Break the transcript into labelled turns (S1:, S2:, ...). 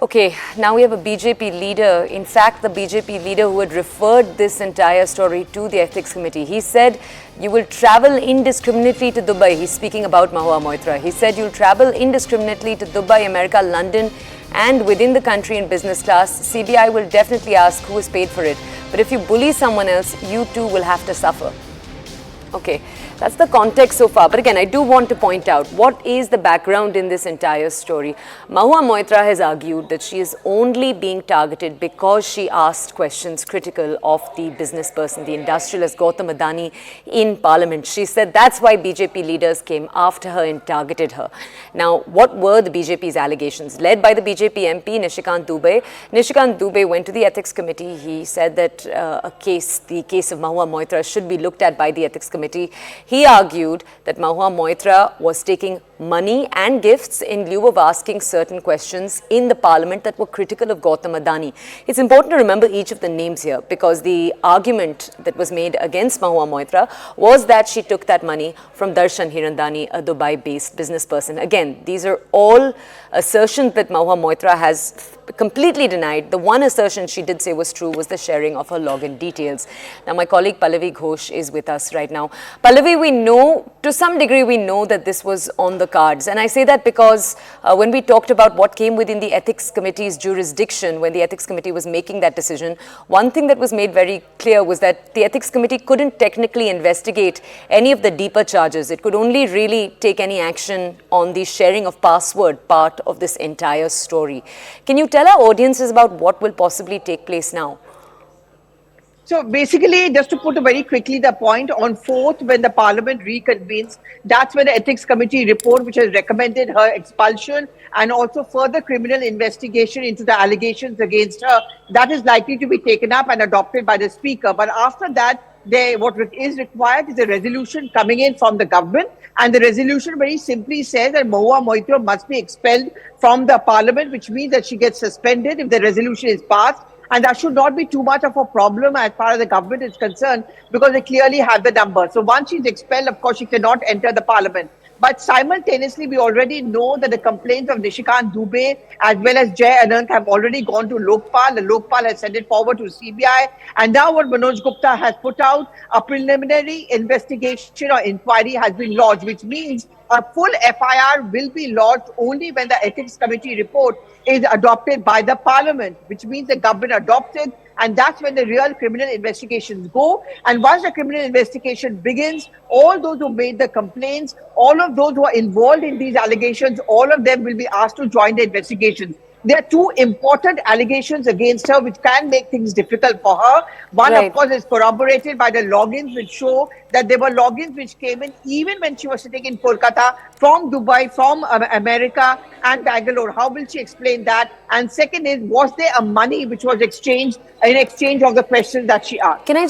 S1: Okay, now we have a BJP leader, in fact the BJP leader who had referred this entire story to the Ethics Committee. He said, you will travel indiscriminately to Dubai. He's speaking about Mahua Moitra. He said, you'll travel indiscriminately to Dubai, America, London and within the country in business class. CBI will definitely ask who is paid for it. But if you bully someone else, you too will have to suffer. Okay, that's the context so far. But again, I do want to point out what is the background in this entire story. Mahua Moitra has argued that she is only being targeted because she asked questions critical of the business person, the industrialist Gautam Adani in Parliament. She said that's why BJP leaders came after her and targeted her. Now, what were the BJP's allegations? Led by the BJP MP Nishikant Dubey. Nishikant Dubey went to the Ethics Committee. He said that the case of Mahua Moitra should be looked at by the Ethics Committee. He argued that Mahua Moitra was taking money and gifts in lieu of asking certain questions in the parliament that were critical of Gautam Adani. It's important to remember each of the names here because the argument that was made against Mahua Moitra was that she took that money from Darshan Hirandani, a Dubai-based business person. Again, these are all assertions that Mahua Moitra has completely denied. The one assertion she did say was true was the sharing of her login details. Now, my colleague Pallavi Ghosh is with us right now. Pallavi, we know, to some degree, we know that this was on the cards. And I say that because when we talked about what came within the Ethics Committee's jurisdiction, when the Ethics Committee was making that decision, one thing that was made very clear was that the Ethics Committee couldn't technically investigate any of the deeper charges. It could only really take any action on the sharing of password part of this entire story. Can you tell our audiences about what will possibly take place now?
S2: So basically, just to put very quickly the point, on 4th, when the Parliament reconvenes, that's when the Ethics Committee report, which has recommended her expulsion and also further criminal investigation into the allegations against her, that is likely to be taken up and adopted by the Speaker. But after that, what is required is a resolution coming in from the government, and the resolution very simply says that Mahua Moitra must be expelled from the Parliament, which means that she gets suspended if the resolution is passed. And that should not be too much of a problem as far as the government is concerned, because they clearly have the number. So once she's expelled, of course, she cannot enter the Parliament. But simultaneously, we already know that the complaints of Nishikant Dubey as well as Jay Anant have already gone to Lokpal. The Lokpal has sent it forward to CBI. And now what Manoj Gupta has put out, a preliminary investigation or inquiry has been lodged, which means a full FIR will be lodged only when the Ethics Committee report is adopted by the Parliament, which means the government adopts it. And that's when the real criminal investigations go. And once the criminal investigation begins, all those who made the complaints, all of those who are involved in these allegations, all of them will be asked to join the investigations. There are two important allegations against her which can make things difficult for her. One, of course, is corroborated by the logins which show that there were logins which came in even when she was sitting in Kolkata, from Dubai, from America and Bangalore. How will she explain that? And second is, was there a money which was exchanged in exchange of the questions that she asked?
S1: Can I